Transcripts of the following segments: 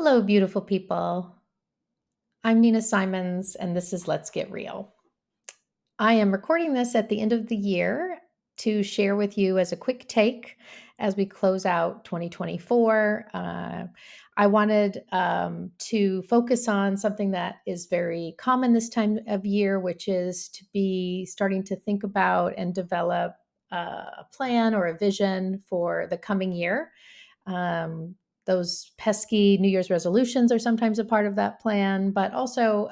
Hello, beautiful people. I'm Nina Simons, and this is Let's Get Real. I am recording this at the end of the year to share with you as a quick take as we close out 2024. I wanted to focus on something that is very common this time of year, which is to be starting to think about and develop a plan or a vision for the coming year. Those pesky New Year's resolutions are sometimes a part of that plan, but also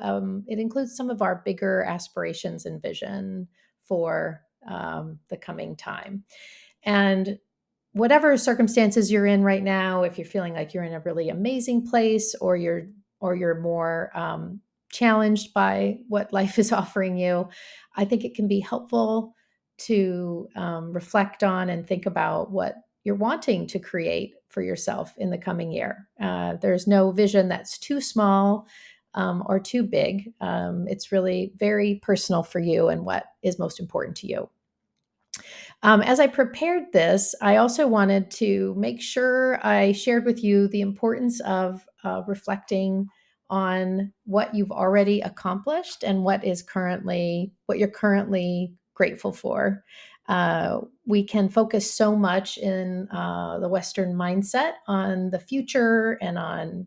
it includes some of our bigger aspirations and vision for the coming time. And whatever circumstances you're in right now, if you're feeling like you're in a really amazing place, or you're more challenged by what life is offering you, I think it can be helpful to reflect on and think about what you're wanting to create for yourself in the coming year. There's no vision that's too small or too big. It's really very personal for you and what is most important to you. As I prepared this, I also wanted to make sure I shared with you the importance of reflecting on what you've already accomplished and what you're currently grateful for. We can focus so much in the Western mindset on the future and on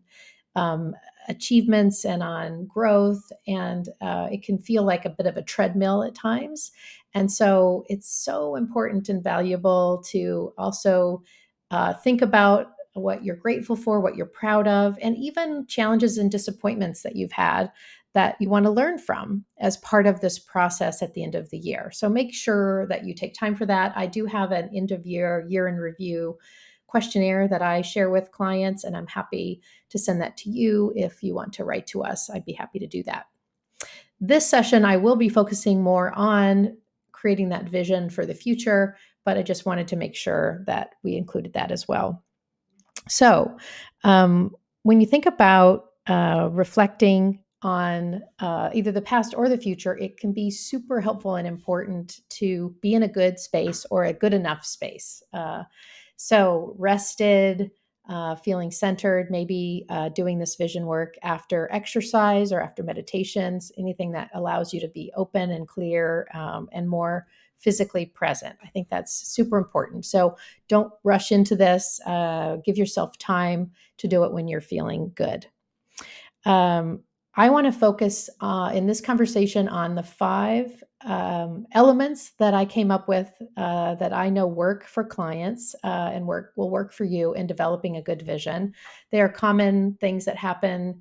um, achievements and on growth, and it can feel like a bit of a treadmill at times. And so it's so important and valuable to also think about what you're grateful for, what you're proud of, and even challenges and disappointments that you've had that you want to learn from as part of this process at the end of the year. So make sure that you take time for that. I do have an end of year in review questionnaire that I share with clients, and I'm happy to send that to you if you want to write to us. I'd be happy to do that. This session, I will be focusing more on creating that vision for the future, but I just wanted to make sure that we included that as well. So, when you think about reflecting on either the past or the future, it can be super helpful and important to be in a good space or a good enough space. So, rested, feeling centered, maybe doing this vision work after exercise or after meditations, anything that allows you to be open and clear and more physically present. I think that's super important. So don't rush into this. Give yourself time to do it when you're feeling good. I want to focus in this conversation on the 5 elements that I came up with that I know work for clients and will work for you in developing a good vision. They are common things that happen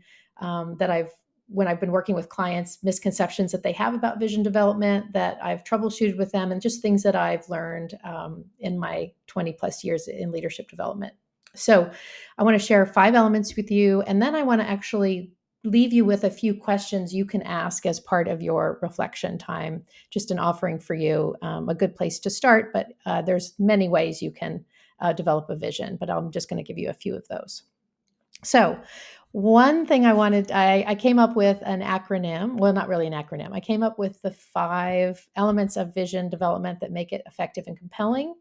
when I've been working with clients, misconceptions that they have about vision development that I've troubleshooted with them, and just things that I've learned in my 20 plus years in leadership development. So I want to share 5 elements with you, and then I want to actually leave you with a few questions you can ask as part of your reflection time. Just an offering for you, a good place to start, but there's many ways you can develop a vision, but I'm just going to give you a few of those. So one thing I came up with an acronym. Well, not really an acronym. I came up with the 5 elements of vision development that make it effective and compelling.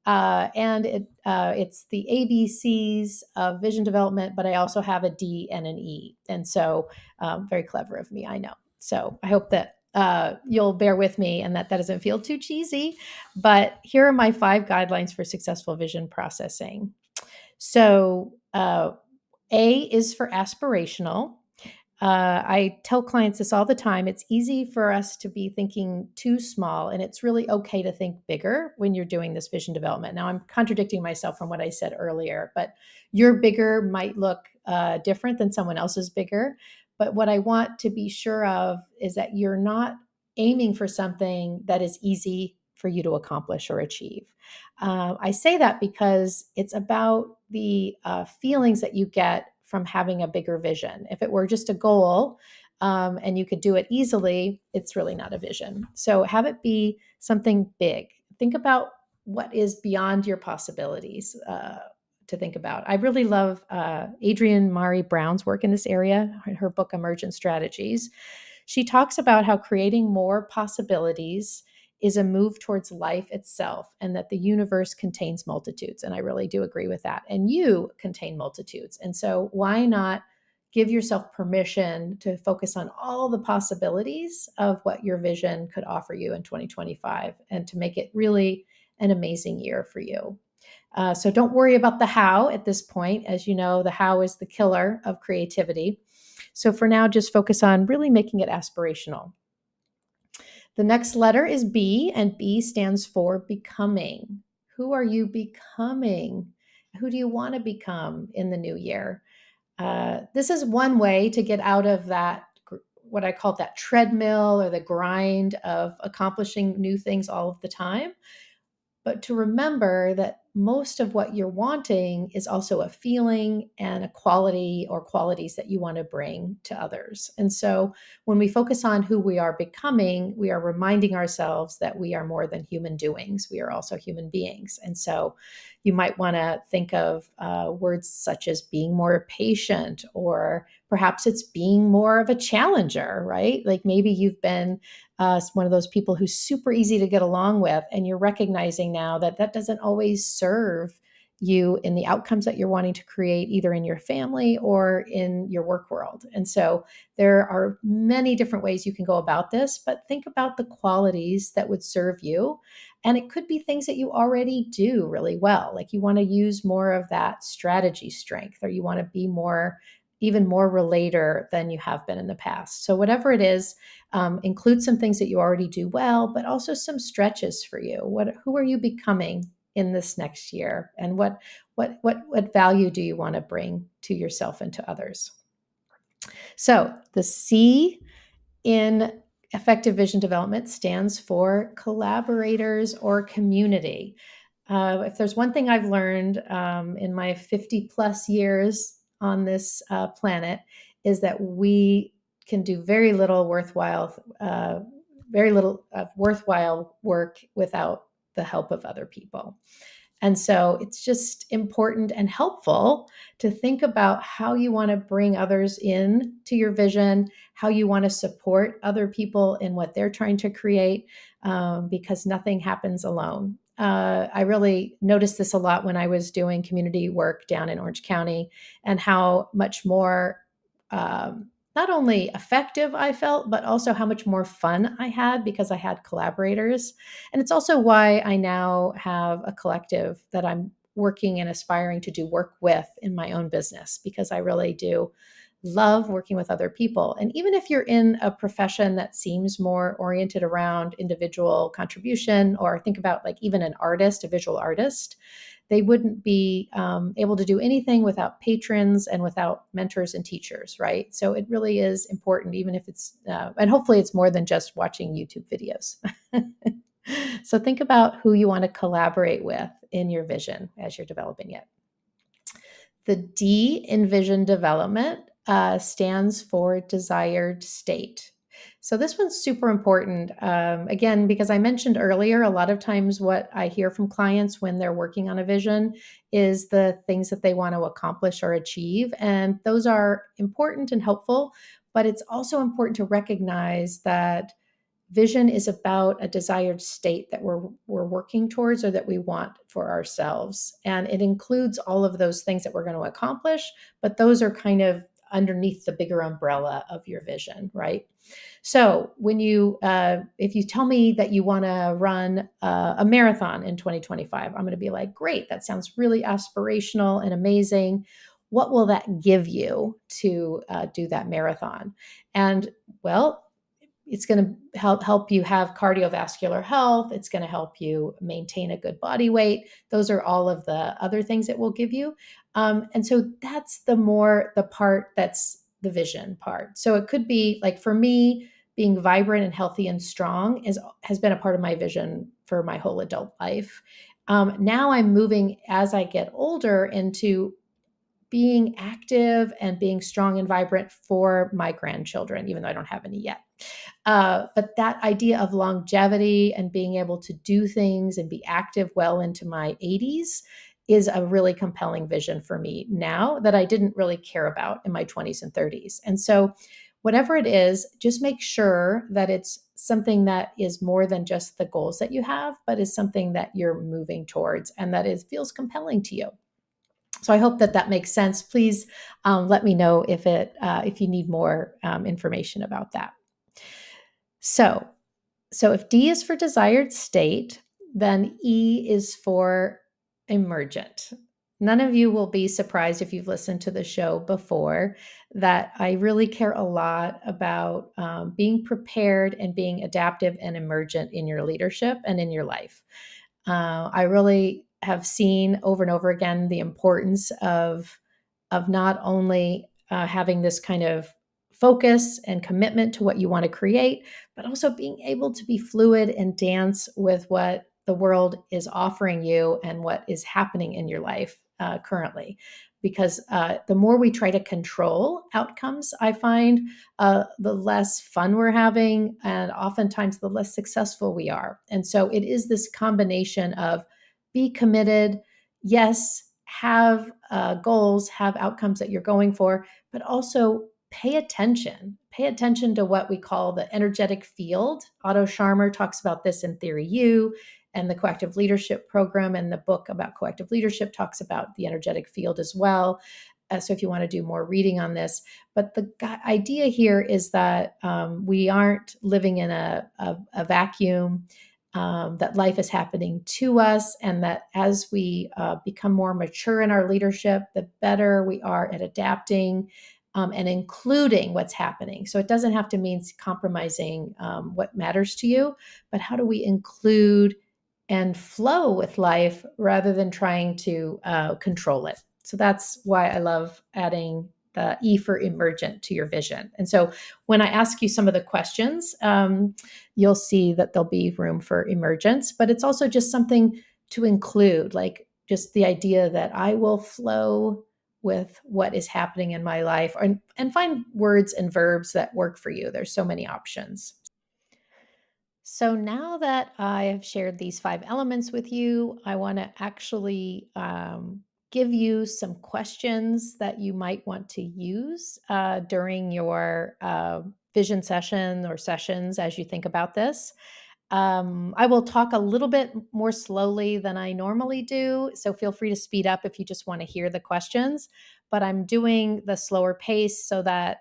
And it's the ABCs of vision development, but I also have a D and an E. And so very clever of me, I know. So I hope that you'll bear with me and that doesn't feel too cheesy. But here are my 5 guidelines for successful vision processing. So A is for aspirational. I tell clients this all the time. It's easy for us to be thinking too small, and it's really okay to think bigger when you're doing this vision development. Now, I'm contradicting myself from what I said earlier, but your bigger might look different than someone else's bigger. But what I want to be sure of is that you're not aiming for something that is easy for you to accomplish or achieve. I say that because it's about the feelings that you get from having a bigger vision. If it were just a goal and you could do it easily, it's really not a vision. So have it be something big. Think about what is beyond your possibilities to think about. I really love Adrienne Maree Brown's work in this area, her book, Emergent Strategies. She talks about how creating more possibilities is a move towards life itself, and that the universe contains multitudes. And I really do agree with that. And you contain multitudes. And so why not give yourself permission to focus on all the possibilities of what your vision could offer you in 2025 and to make it really an amazing year for you. So don't worry about the how at this point. As you know, the how is the killer of creativity. So for now, just focus on really making it aspirational. The next letter is B, and B stands for becoming. Who are you becoming? Who do you want to become in the new year? This is one way to get out of that, what I call that treadmill or the grind of accomplishing new things all of the time, but to remember that most of what you're wanting is also a feeling and a quality or qualities that you want to bring to others. And so when we focus on who we are becoming, we are reminding ourselves that we are more than human doings. We are also human beings. And so you might want to think of words such as being more patient, or perhaps it's being more of a challenger, right? Like maybe you've been one of those people who's super easy to get along with, and you're recognizing now that that doesn't always serve you in the outcomes that you're wanting to create, either in your family or in your work world. And so there are many different ways you can go about this, but think about the qualities that would serve you. And it could be things that you already do really well. Like you want to use more of that strategy strength, or you want to be more, even more relator than you have been in the past. So whatever it is, include some things that you already do well, but also some stretches for you. Who are you becoming in this next year, and what value do you want to bring to yourself and to others? So the C in effective vision development stands for collaborators or community. If there's one thing I've learned in my 50 plus years on this planet, is that we can do very little of worthwhile work without the help of other people. And so it's just important and helpful to think about how you want to bring others in to your vision, how you want to support other people in what they're trying to create, because nothing happens alone. I really noticed this a lot when I was doing community work down in Orange County, and how much more not only effective I felt, but also how much more fun I had because I had collaborators. And it's also why I now have a collective that I'm working and aspiring to do work with in my own business, because I really do love working with other people. And even if you're in a profession that seems more oriented around individual contribution, or think about like even an artist, a visual artist, they wouldn't be able to do anything without patrons and without mentors and teachers, right? So it really is important, even if it's, and hopefully it's more than just watching YouTube videos. So think about who you want to collaborate with in your vision as you're developing it. The D in vision development stands for desired state. So this one's super important, again, because I mentioned earlier, a lot of times what I hear from clients when they're working on a vision is the things that they want to accomplish or achieve. And those are important and helpful, but it's also important to recognize that vision is about a desired state that we're working towards, or that we want for ourselves. And it includes all of those things that we're going to accomplish, but those are kind of underneath the bigger umbrella of your vision, right? So when if you tell me that you want to run a marathon in 2025, I'm going to be like, great, that sounds really aspirational and amazing. What will that give you to do that marathon? And well, it's going to help you have cardiovascular health. It's going to help you maintain a good body weight. Those are all of the other things it will give you. And so that's the part that's the vision part. So it could be like, for me, being vibrant and healthy and strong has been a part of my vision for my whole adult life. Now I'm moving, as I get older, into being active and being strong and vibrant for my grandchildren, even though I don't have any yet. But that idea of longevity and being able to do things and be active well into my 80s is a really compelling vision for me now that I didn't really care about in my 20s and 30s. And so whatever it is, just make sure that it's something that is more than just the goals that you have, but is something that you're moving towards and that is feels compelling to you. So I hope that that makes sense. Please let me know if you need more information about that. So if D is for desired state, then E is for emergent. None of you will be surprised if you've listened to the show before that I really care a lot about being prepared and being adaptive and emergent in your leadership and in your life. I really have seen over and over again the importance of not only having this kind of focus and commitment to what you want to create, but also being able to be fluid and dance with what the world is offering you and what is happening in your life currently. Because the more we try to control outcomes, I find the less fun we're having, and oftentimes the less successful we are. And so it is this combination of be committed, yes, have goals, have outcomes that you're going for, but also pay attention. Pay attention to what we call the energetic field. Otto Scharmer talks about this in Theory U, and the Coactive Leadership Program and the book about coactive leadership talks about the energetic field as well. So if you want to do more reading on this, but the idea here is that we aren't living in a vacuum. That life is happening to us, and that as we become more mature in our leadership, the better we are at adapting and including what's happening. So it doesn't have to mean compromising what matters to you, but how do we include and flow with life rather than trying to control it? So that's why I love adding the E for emergent to your vision. And so when I ask you some of the questions, you'll see that there'll be room for emergence, but it's also just something to include, like just the idea that I will flow with what is happening in my life and find words and verbs that work for you. There's so many options. So now that I have shared these 5 elements with you, I want to actually give you some questions that you might want to use during your vision session or sessions as you think about this. I will talk a little bit more slowly than I normally do, so feel free to speed up if you just want to hear the questions. But I'm doing the slower pace so that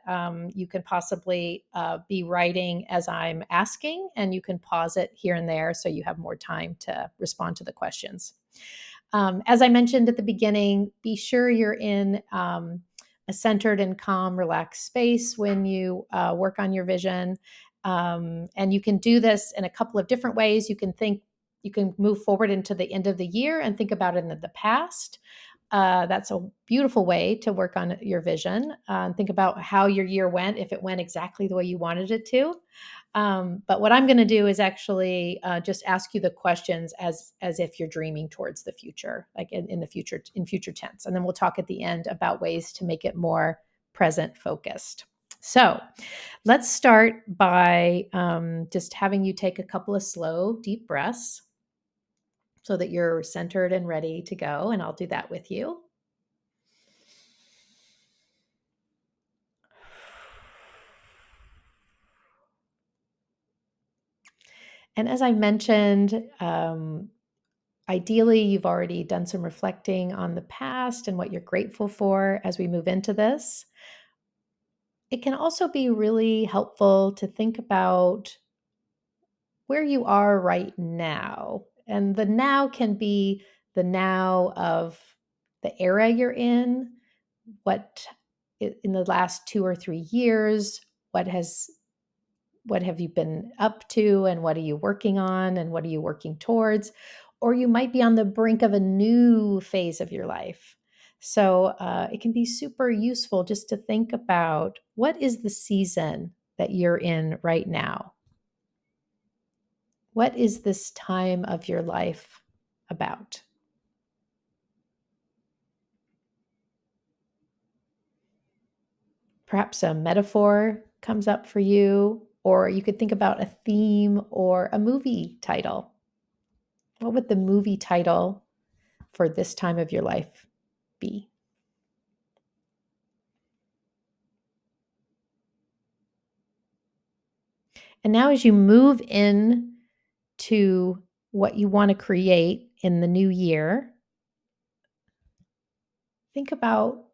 you can possibly be writing as I'm asking, and you can pause it here and there so you have more time to respond to the questions. As I mentioned at the beginning, be sure you're in a centered and calm, relaxed space when you work on your vision. And you can do this in a couple of different ways. You can move forward into the end of the year and think about it in the past. That's a beautiful way to work on your vision. Think about how your year went, if it went exactly the way you wanted it to. But what I'm going to do is actually just ask you the questions as if you're dreaming towards the future, like in the future, in future tense. And then we'll talk at the end about ways to make it more present focused. So let's start by just having you take a couple of slow, deep breaths so that you're centered and ready to go. And I'll do that with you. And as I mentioned, ideally, you've already done some reflecting on the past and what you're grateful for as we move into this. It can also be really helpful to think about where you are right now. And the now can be the now of the era you're in, what in the last 2 or 3 years, what have you been up to and what are you working on and what are you working towards? Or you might be on the brink of a new phase of your life. So it can be super useful just to think about what is the season that you're in right now? What is this time of your life about? Perhaps a metaphor comes up for you, or you could think about a theme or a movie title. What would the movie title for this time of your life be? And now as you move in to what you want to create in the new year, think about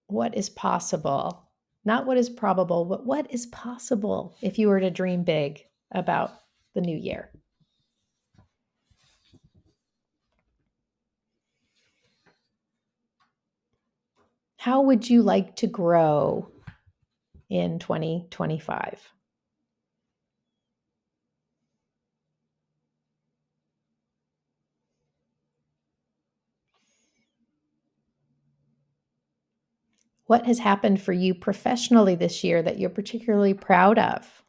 what is possible. Not what is probable, but what is possible if you were to dream big about the new year. How would you like to grow in 2025? What has happened for you professionally this year that you're particularly proud of?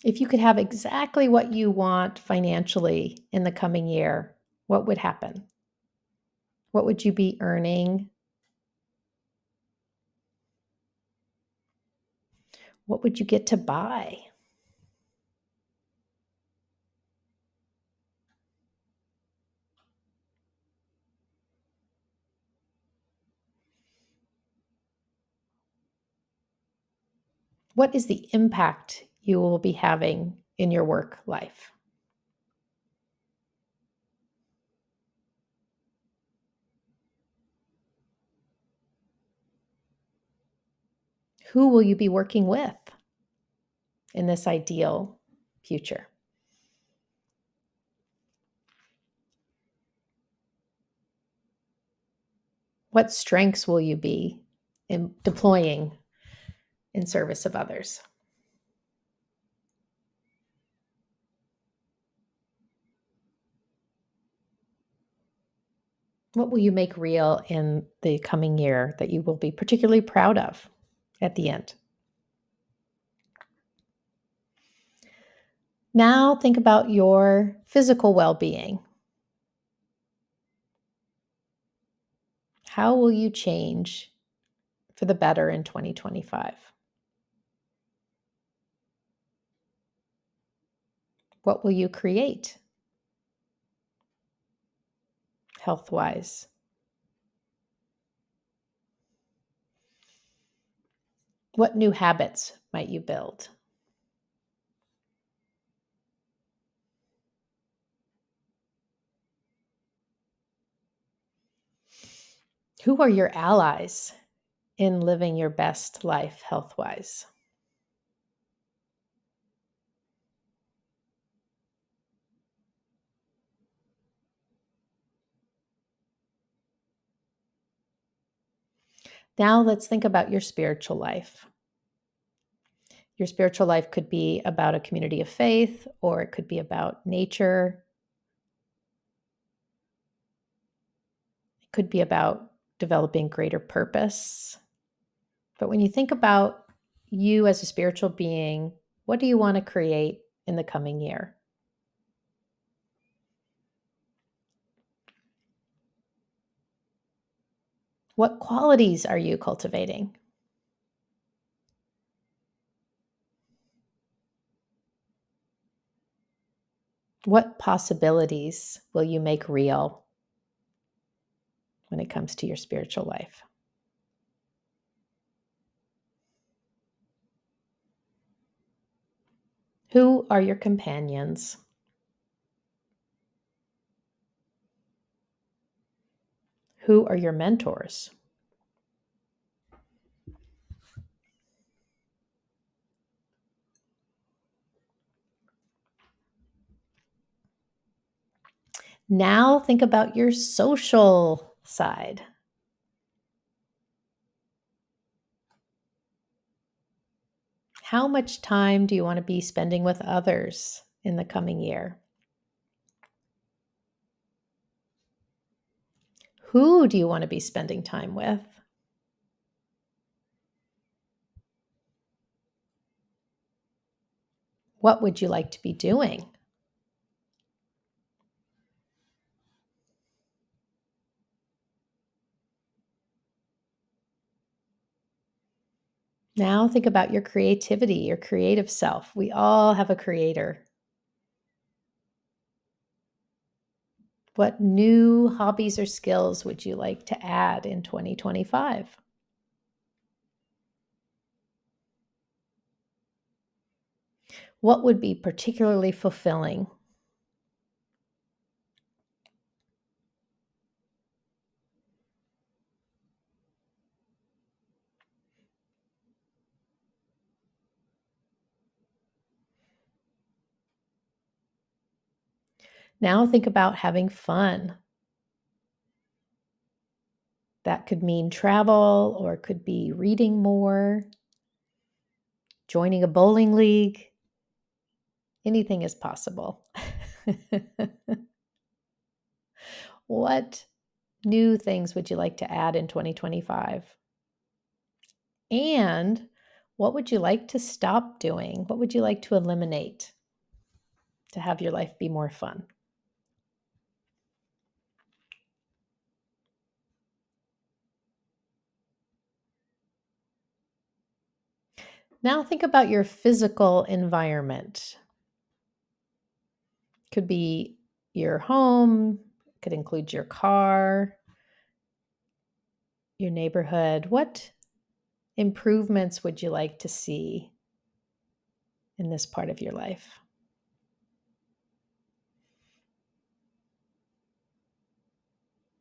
If you could have exactly what you want financially in the coming year, what would happen? What would you be earning? What would you get to buy? What is the impact you will be having in your work life? Who will you be working with in this ideal future? What strengths will you be deploying in service of others? What will you make real in the coming year that you will be particularly proud of at the end? Now think about your physical well-being. How will you change for the better in 2025? What will you create health-wise? What new habits might you build? Who are your allies in living your best life health-wise? Now let's think about your spiritual life. Your spiritual life could be about a community of faith, or it could be about nature. It could be about developing greater purpose. But when you think about you as a spiritual being, what do you want to create in the coming year? What qualities are you cultivating? What possibilities will you make real when it comes to your spiritual life? Who are your companions? Who are your mentors? Now think about your social side. How much time do you want to be spending with others in the coming year? Who do you want to be spending time with? What would you like to be doing? Now think about your creativity, your creative self. We all have a creator. What new hobbies or skills would you like to add in 2025? What would be particularly fulfilling? Now think about having fun. That could mean travel or it could be reading more, joining a bowling league. Anything is possible. What new things would you like to add in 2025? And what would you like to stop doing? What would you like to eliminate to have your life be more fun? Now think about your physical environment. Could be your home, could include your car, your neighborhood. What improvements would you like to see in this part of your life?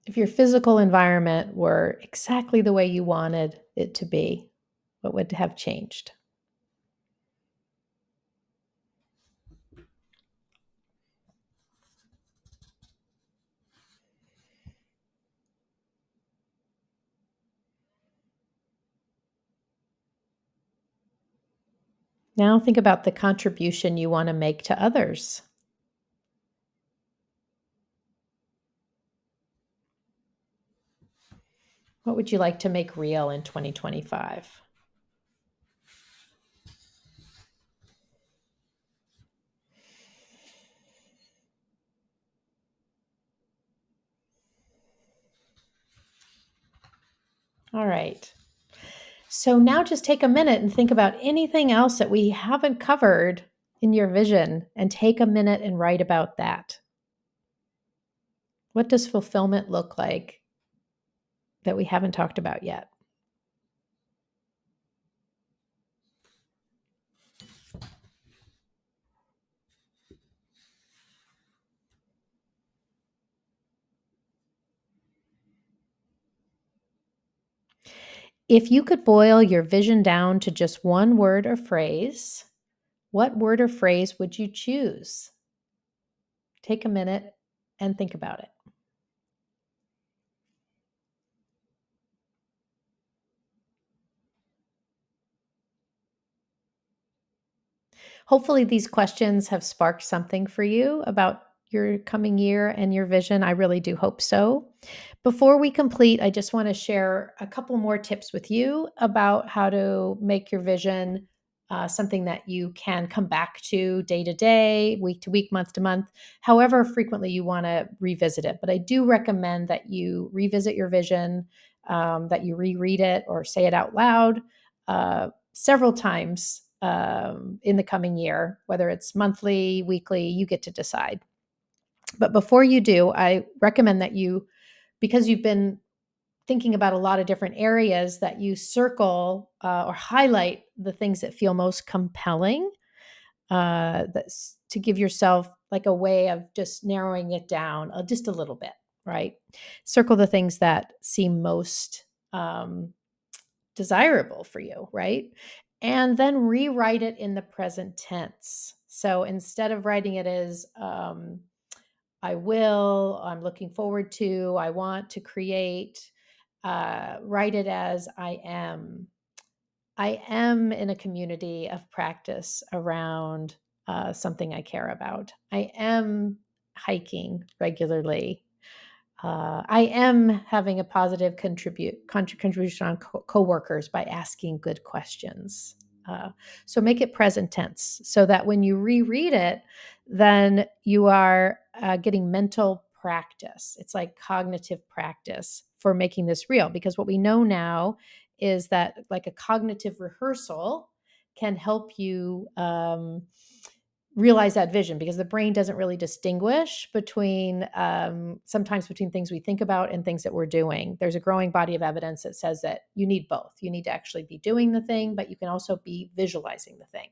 If your physical environment were exactly the way you wanted it to be, what would have changed? Now think about the contribution you want to make to others. What would you like to make real in 2025? All right. So now just take a minute and think about anything else that we haven't covered in your vision and take a minute and write about that. What does fulfillment look like that we haven't talked about yet? If you could boil your vision down to just one word or phrase, what word or phrase would you choose? Take a minute and think about it. Hopefully, these questions have sparked something for you about your coming year and your vision. I really do hope so. Before we complete, I just want to share a couple more tips with you about how to make your vision something that you can come back to day, week to week, month to month, however frequently you want to revisit it. But I do recommend that you revisit your vision, that you reread it or say it out loud several times in the coming year, whether it's monthly, weekly, you get to decide. But before you do, I recommend that you, because you've been thinking about a lot of different areas, that you circle or highlight the things that feel most compelling. That's to give yourself like a way of just narrowing it down just a little bit, right? Circle the things that seem most desirable for you, right? And then rewrite it in the present tense. So instead of writing it as I will, I'm looking forward to, I want to create, write it as I am. I am in a community of practice around something I care about. I am hiking regularly. I am having a positive contribution on coworkers by asking good questions. So make it present tense so that when you reread it, then you are getting mental practice. It's like cognitive practice for making this real. Because what we know now is that, like a cognitive rehearsal, can help you realize that vision, because the brain doesn't really distinguish between sometimes between things we think about and things that we're doing. There's a growing body of evidence that says that you need both. You need to actually be doing the thing, but you can also be visualizing the thing.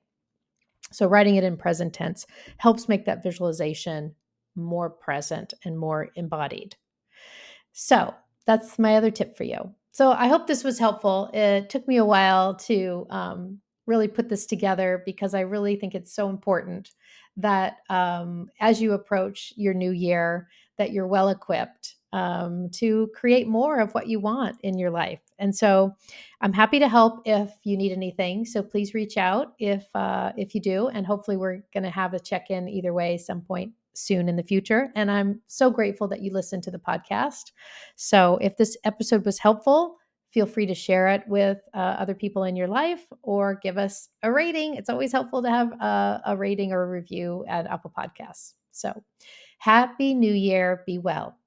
So writing it in present tense helps make that visualization more present and more embodied. So that's my other tip for you. So I hope this was helpful. It took me a while to really put this together, because I really think it's so important that as you approach your new year, that you're well equipped to create more of what you want in your life. And so I'm happy to help if you need anything. So please reach out if you do, and hopefully we're going to have a check-in either way some point soon in the future. And I'm so grateful that you listened to the podcast. So if this episode was helpful, feel free to share it with other people in your life, or give us a rating. It's always helpful to have a rating or a review at Apple Podcasts. So happy New Year. Be well.